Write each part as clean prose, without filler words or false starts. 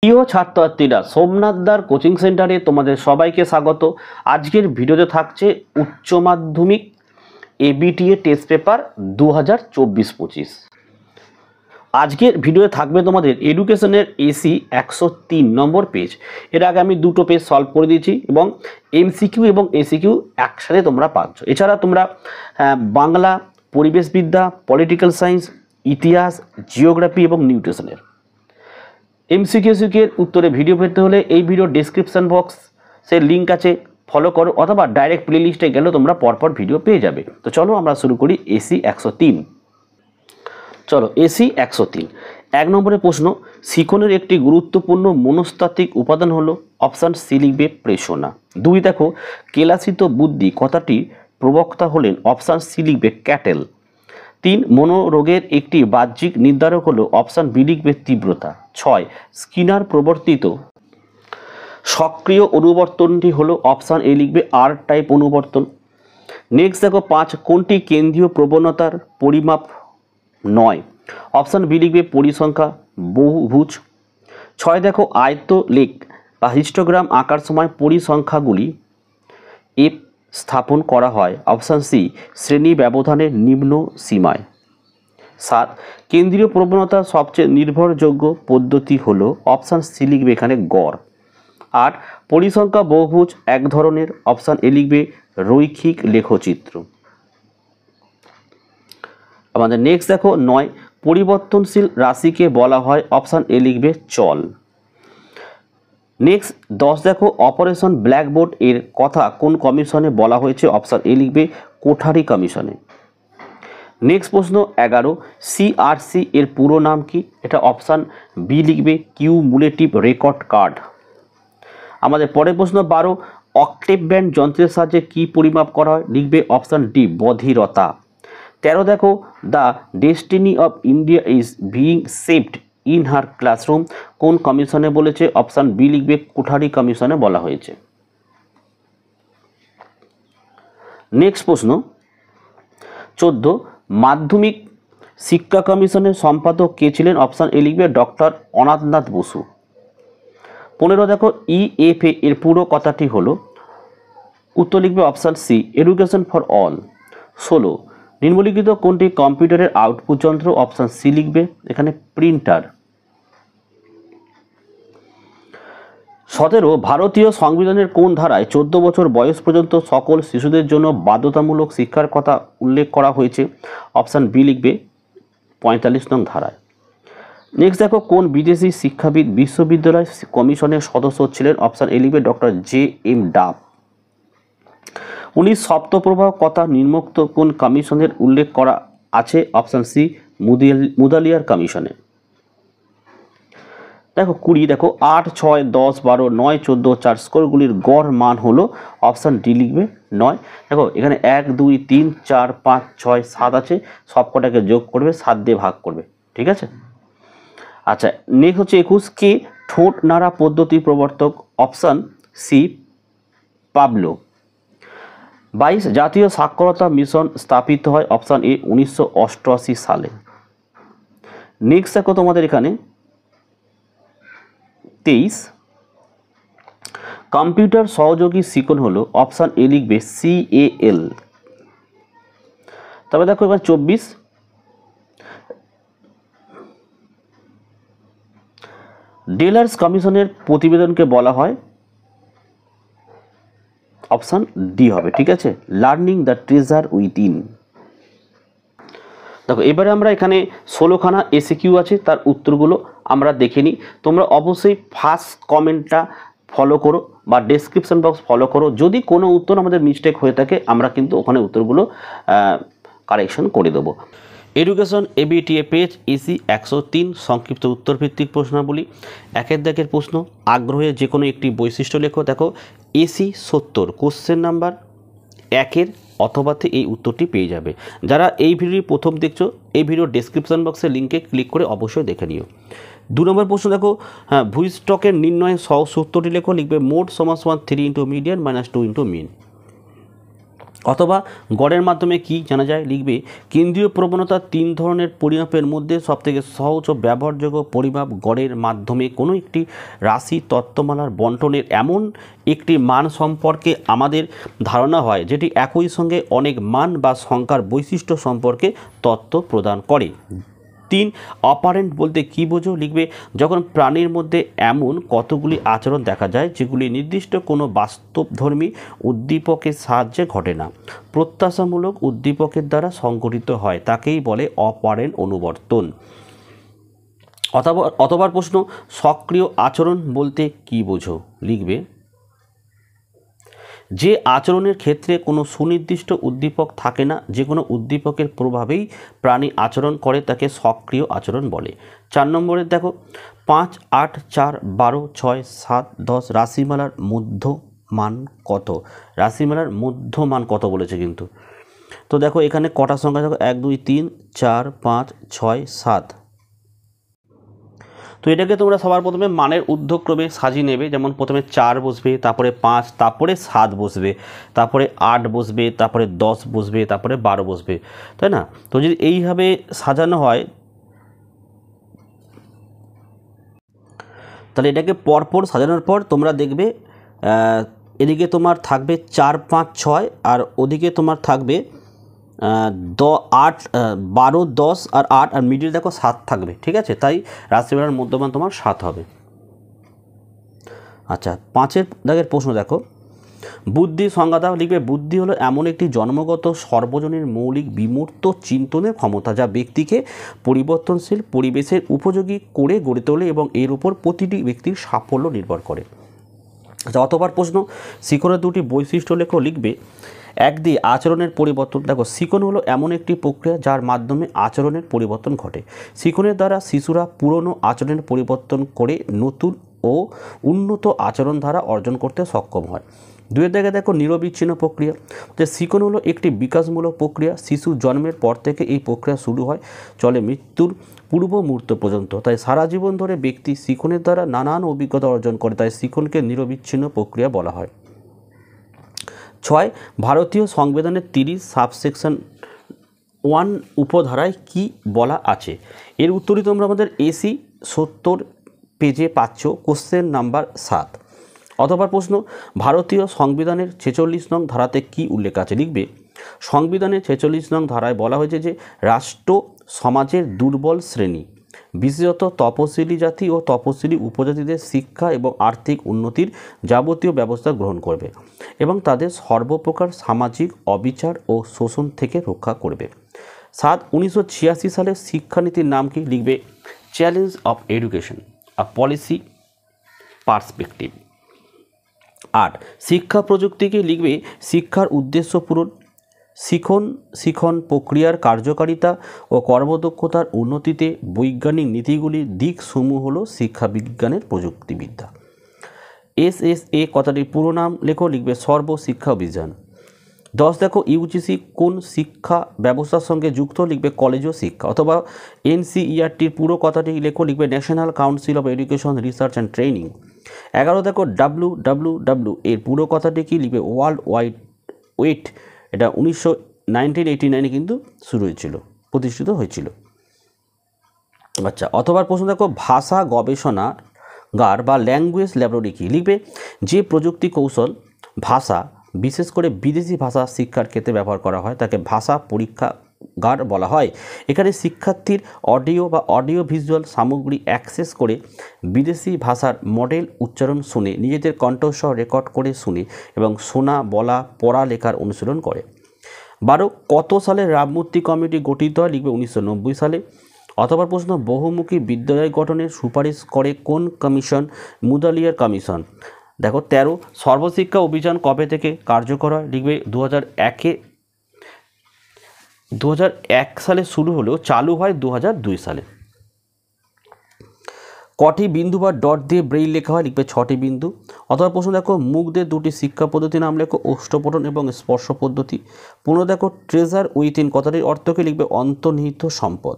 প্রিয় ছাত্রছাত্রীরা, সোমনাথদার কোচিং সেন্টারে তোমাদের সবাইকে স্বাগত। আজকের ভিডিওতে থাকছে উচ্চ মাধ্যমিক এবিটিএ টেস্ট পেপার 2024-25। আজকের ভিডিওতে থাকবে তোমাদের এডুকেশনের এসি 103 নম্বর পেজ। এর আগে আমি দুটো পেজ সলভ করে দিয়েছি এবং এমসিকিউ এবং এসিকিউ একসাথে তোমরা পাচ্ছ। এছাড়া তোমরা বাংলা, পরিবেশবিদ্যা, পলিটিক্যাল সায়েন্স, ইতিহাস, জিওগ্রাফি এবং নিউট্রিশনের এমসিকিউর উত্তরে ভিডিও পেতে হলে এই ভিডিও ডেসক্রিপশন বক্সের লিঙ্ক আছে, ফলো করো, অথবা ডাইরেক্ট প্লে লিস্টে গেলেও তোমরা পরপর ভিডিও পেয়ে যাবে। তো চলো আমরা শুরু করি এসি 103। চলো এসি 103 এক নম্বরের প্রশ্ন, শিখনের একটি গুরুত্বপূর্ণ মনস্তাত্ত্বিক উপাদান হলো অপশান সি লিখবে প্রেষণা। দুই দেখো, কেলাসিত বুদ্ধি কথাটি প্রবক্তা হলেন অপশান সি লিখবে ক্যাটেল। তিন, মনোরোগের একটি বাহ্যিক নির্ধারক হলো অপশান বি লিখবে তীব্রতা। ছয়, স্কিনার প্রবর্তিত সক্রিয় অনুবর্তনটি হলো অপশান এ লিখবে আর টাইপ অনুবর্তন। নেক্সট দেখো, পাঁচ, কোনটি কেন্দ্রীয় প্রবণতার পরিমাপ নয়? অপশান বি লিখবে পরিসংখ্যা বহুভুজ। ছয় দেখো, আয়তলেখ বা হিস্টোগ্রাম আঁকার সময় পরিসংখ্যাগুলি এ স্থাপন করা হয় অপশান সি শ্রেণী ব্যবধানের নিম্ন সীমায়। সাত, কেন্দ্রীয় প্রবণতার সবচেয়ে নির্ভরযোগ্য পদ্ধতি হলো অপশান সি লিখবে এখানে গড়। আট, পরিসংখ্যা বহুভুজ এক ধরনের, অপশান এ লিখবে রৈখিক লেখচিত্র। আমাদের নেক্সট দেখো, নয়, পরিবর্তনশীল রাশিকে বলা হয় অপশান এ লিখবে চল। নেক্সট 10 দেখো, অপারেশন ব্ল্যাকবোর্ড এর কথা কোন কমিশনে বলা হয়েছে? অপশান এ লিখবে কোঠারি কমিশনে। নেক্সট প্রশ্ন 11, সিআরসি এর পুরো নাম কি? এটা অপশান বি লিখবে কিউমুলেটিভ রেকর্ড কার্ড। আমাদের পরের প্রশ্ন 12, অক্টেভ ব্যান্ড যন্ত্রের সাহায্যে কি পরিমাপ করা হয়? লিখবে অপশান ডি বধিরতা। 13 দেখো, the destiny of India is being shaped in her classroom কোন কমিশনে বলেছে? অপশান বি লিখবে কোঠারি কমিশনে বলা হয়েছে। নেক্সট প্রশ্ন 14, মাধ্যমিক শিক্ষা কমিশনের সম্পাদক কে ছিলেন? অপশান এ লিখবে ডক্টর অনাথনাথ বসু। 15 দেখো, ইএফএ এর পুরো কথাটি হলো, উত্তর লিখবে option C education for all. 16, নিম্নলিখিত কোনটি কম্পিউটারের আউটপুট যন্ত্র? অপশান সি লিখবে এখানে প্রিন্টার। 17, ভারতীয় সংবিধানের কোন ধারায় 14 বছর বয়স পর্যন্ত সকল শিশুদের জন্য বাধ্যতামূলক শিক্ষার কথা উল্লেখ করা হয়েছে? অপশান বি লিখবে 45 নং ধারায়। নেক্সট দেখো, কোন বিদেশি শিক্ষাবিদ বিশ্ববিদ্যালয় কমিশনের সদস্য ছিলেন? অপশান এ লিখবে ডক্টর জে এম ডাব। 19, সপ্তপ্রবাহ কথা নিম্নোক্ত কোন কমিশনের উল্লেখ করা আছে? অপশান সি মুদালিয়ার কমিশনে। দেখো 20, দেখো 8, 6, 10, 12, 9, 14 চার স্কোরগুলির গড় মান হলো অপশান ডি লিখবে 9। দেখো এখানে 1, 2, 3, 4, 5, 6, 7 আছে, সবকটাকে যোগ করবে, 7 দিয়ে ভাগ করবে, ঠিক আছে। আচ্ছা, নেক্সট হচ্ছে 21, কে ঠোঁট নাড়া পদ্ধতির প্রবর্তক? Option C Pablo. 22, জাতীয় সাক্ষরতা মিশন স্থাপিত হয় অপশান এ 1988 সালে। নেক্সট দেখো তোমাদের এখানে 23, কম্পিউটার সহযোগী শিখন হলো অপশান এ লিখবে CAL। তবে দেখো এবার 24, ডেলার্স কমিশনের প্রতিবেদনকে বলা হয় অপশান ডি হবে, ঠিক আছে, লার্নিং দ্য ট্রেজার উইদিন। দেখো এবারে আমরা এখানে 16খানা এসিকিউ আছে, তার উত্তরগুলো আমরা দেখে নিই। তোমরা অবশ্যই ফার্স্ট কমেন্টটা ফলো করো বা ডেসক্রিপশন বক্স ফলো করো। যদি কোনো উত্তর আমাদের মিস্টেক হয়ে থাকে আমরা কিন্তু ওখানে উত্তরগুলো কারেকশন করে দেবো। এডুকেশন এবিটিএ পেজ এসি 103 সংক্ষিপ্ত উত্তরভিত্তিক প্রশ্নাবলী। একের দাগের প্রশ্ন, আগ্রহের যে কোনো একটি বৈশিষ্ট্য লেখো। দেখো এসি 70 কোশ্চেন নাম্বার 1 অথবাতে এই উত্তরটি পেয়ে যাবে। যারা এই ভিডিও প্রথম দেখছো, এই ভিডিও ডেসক্রিপশন বক্সের লিঙ্কে ক্লিক করে অবশ্যই দেখে নিও। 2 নম্বর প্রশ্ন দেখো, ভূস্টকের নির্ণয়ে সূত্রটি লেখো। লিখবে মোড সমান 3 × মিডিয়ান -2 × মিন। অথবা গড়ের মাধ্যমে কি জানা যায়, লিখবে কেন্দ্রীয় প্রবণতা 3 ধরনের পরিমাপের মধ্যে সবথেকে সহজ ও ব্যবহারযোগ্য পরিমাপ গড়ের মাধ্যমে কোনো একটি রাশি তত্ত্বমালার বন্টনের এমন একটি মান সম্পর্কে আমাদের ধারণা হয় যেটি একই সঙ্গে অনেক মান বা সংখ্যার বৈশিষ্ট্য সম্পর্কে তথ্য প্রদান করে। 3 অপারেন্ট বলতে কী বোঝো, লিখবে যখন প্রাণীর মধ্যে এমন কতগুলি আচরণ দেখা যায় যেগুলি নির্দিষ্ট কোনো বাস্তবধর্মী উদ্দীপকের সাহায্যে ঘটে না, প্রত্যাশামূলক উদ্দীপকের দ্বারা সংঘটিত হয়, তাকেই বলে অপারেন্ট অনুবর্তন। অথবা প্রশ্ন, সক্রিয় আচরণ বলতে কী বোঝো, লিখবে যে আচরণের ক্ষেত্রে কোনো সুনির্দিষ্ট উদ্দীপক থাকে না, যে কোনো উদ্দীপকের প্রভাবেই প্রাণী আচরণ করে তাকে সক্রিয় আচরণ বলে। 4 নম্বরের দেখো 5, 8, 4, 12, 6, 7, 10 রাশিমালার মধ্যমান কত, রাশিমালার মধ্যমান কত বলেছে কিন্তু। তো দেখো এখানে কটা সংখ্যা দেখো 1, 2, 3, 4, 5, 6, 7। তো এটাকে তোমরা সবার প্রথমে মানের ঊর্ধ্বক্রমে সাজিয়ে নেবে, যেমন প্রথমে 4 বসবে, তারপরে 5, তারপরে 7 বসবে, তারপরে 8 বসবে, তারপরে 10 বসবে, তারপরে 12 বসবে, তাই না? তো যদি এইভাবে সাজানো হয় তাহলে এটাকে পরপর সাজানোর পর তোমরা দেখবে এদিকে তোমার থাকবে 4, 5, 6 আর ওদিকে তোমার থাকবে 8, 12, 10 আর 8 আর মিডিল দেখো 7 থাকবে, ঠিক আছে? তাই রাশিমালার মধ্যমান তোমার 7 হবে। আচ্ছা 5 দাগের প্রশ্ন দেখো, বুদ্ধি সংজ্ঞা দাও, লিখবে বুদ্ধি হলো এমন একটি জন্মগত সর্বজনীন মৌলিক বিমূর্ত চিন্তনের ক্ষমতা যা ব্যক্তিকে পরিবর্তনশীল পরিবেশের উপযোগী করে গড়ে তোলে এবং এর উপর প্রতিটি ব্যক্তির সাফল্য নির্ভর করে। আচ্ছা অতবার প্রশ্ন, শিখনের 2টি বৈশিষ্ট্য লেখো, লিখবে 1 দিয়ে আচরণের পরিবর্তন। দেখো শিখন হলো এমন একটি প্রক্রিয়া যার মাধ্যমে আচরণের পরিবর্তন ঘটে। শিখনের দ্বারা শিশুরা পুরনো আচরণের পরিবর্তন করে নতুন ও উন্নত আচরণ ধারা অর্জন করতে সক্ষম হয়। 2 জায়গায় দেখো নিরবিচ্ছিন্ন প্রক্রিয়া, যে শিখন হলো একটি বিকাশমূলক প্রক্রিয়া, শিশু জন্মের পর থেকে এই প্রক্রিয়া শুরু হয়, চলে মৃত্যুর পূর্ব মুহূর্ত পর্যন্ত। তাই সারা জীবন ধরে ব্যক্তি শিখনের দ্বারা নানান অভিজ্ঞতা অর্জন করে, তাই শিখনকে নিরবিচ্ছিন্ন প্রক্রিয়া বলা হয়। 6 ভারতীয় সংবিধানের 30 সাবসেকশন 1 উপধারায় কি বলা আছে, এর উত্তরই তোমরা আমাদের এসি 70 পেজে পাচ্ছ, কোশ্চেন নাম্বার 7। অথবা প্রশ্ন, ভারতীয় সংবিধানের 46 নং ধারাতে কি উল্লেখ আছে, লিখবে সংবিধানের 46 নং ধারায় বলা হয়েছে যে রাষ্ট্র সমাজের দুর্বল শ্রেণী বিশেষত তপশিলি জাতি ও তপশিলি উপজাতিদের শিক্ষা এবং আর্থিক উন্নতির যাবতীয় ব্যবস্থা গ্রহণ করবে এবং তাদের সর্বপ্রকার সামাজিক অবিচার ও শোষণ থেকে রক্ষা করবে। 7 1986 সালের শিক্ষানীতির নাম কি, লিখবে challenge of education a policy perspective. 8 শিক্ষা প্রযুক্তিকে, লিখবে শিক্ষার উদ্দেশ্য পূরণ, শিখন প্রক্রিয়ার কার্যকারিতা ও কর্মদক্ষতার উন্নতিতে বৈজ্ঞানিক নীতিগুলির দিকসমূহ হল শিক্ষাবিজ্ঞানের প্রযুক্তিবিদ্যা। SSA কথাটির পুরো নাম লেখো, লিখবে সর্বশিক্ষা অভিযান। 10 দেখো ইউজিসি কোন শিক্ষা ব্যবস্থার সঙ্গে যুক্ত, লিখবে কলেজীয় শিক্ষা। অথবা NCERTর পুরো কথাটি লেখো, লিখবে national council of education research and training. 11 দেখো WWW এর পুরো কথাটি কি, লিখবে ওয়ার্ল্ড ওয়াইড ওয়েট, এটা 1989 কিন্তু শুরু হয়েছিল, প্রতিষ্ঠিত হয়েছিল। আচ্ছা অথবা প্রশ্ন দেখো ভাষা গবেষণাগার বা ল্যাঙ্গুয়েজ ল্যাবরেটরি কি, লিখবে যে প্রযুক্তি কৌশল ভাষা বিশেষ করে বিদেশি ভাষা শিক্ষার ক্ষেত্রে ব্যবহার করা হয় তাকে ভাষা পরীক্ষাগার বলা হয়। এখানে শিক্ষার্থীর অডিও বা অডিও ভিজুয়াল সামগ্রী অ্যাক্সেস করে বিদেশি ভাষার মডেল উচ্চারণ শুনে নিজেদের কণ্ঠস্বর রেকর্ড করে শুনে এবং শোনা বলা পড়া লেখার অনুশীলন করে। 12 কত সালে রামমূর্তি কমিটি গঠিত হয়, লিখবে 1990 সালে। অথবা প্রশ্ন বহুমুখী বিদ্যালয় গঠনের সুপারিশ করে কোন কমিশন, মুদালিয়ার কমিশন। দেখো 13 সর্বশিক্ষা অভিযান কবে থেকে কার্যকর হয়, লিখবে 2001 সালে শুরু হলেও চালু হয় 2002 সালে। কটি বিন্দু বা ডট দিয়ে ব্রেইল লেখা হয়, লিখবে 6টি বিন্দু। অথবা প্রশ্ন দেখো মুখদের 2টি শিক্ষা পদ্ধতি নাম লেখো, ওষ্ঠপঠন এবং স্পর্শ পদ্ধতি। 15 দেখো ট্রেজার উইথিন কথাটির অর্থকে, লিখবে অন্তর্নিহিত সম্পদ।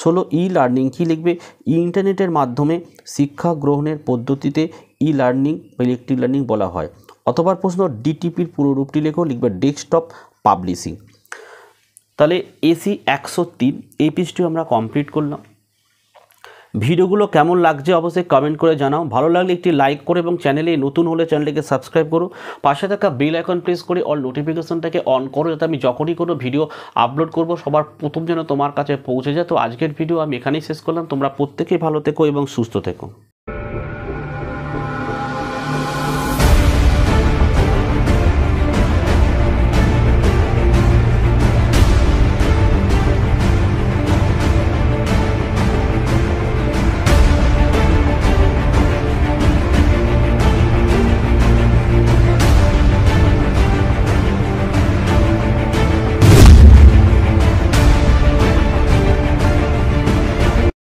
16 ই লার্নিং কি, লিখবে ইন্টারনেটের মাধ্যমে শিক্ষা গ্রহণের পদ্ধতিতে ই লার্নিং বা ইলেকট্রিক লার্নিং বলা হয়। অথবা প্রশ্ন ডিটিপির পুরো রূপটি লেখো, লিখবে ডেস্কটপ পাবলিশিং। তাহলে এসি 103 এই পেজটি আমরা কমপ্লিট করলাম। ভিডিওগুলো কেমন লাগছে অবশ্যই কমেন্ট করে জানাও। ভালো লাগলে একটি লাইক করো এবং চ্যানেলে নতুন হলে চ্যানেলটিকে সাবস্ক্রাইব করো। পাশে থাকা বেল আইকন প্রেস করে অল নোটিফিকেশনটাকে অন করো, যাতে আমি যখনই কোনো ভিডিও আপলোড করব সবার প্রথম যেন তোমার কাছে পৌঁছে যায়। তো আজকের ভিডিও আমি এখানেই শেষ করলাম। তোমরা প্রত্যেকেই ভালো থেকো এবং সুস্থ থেকো।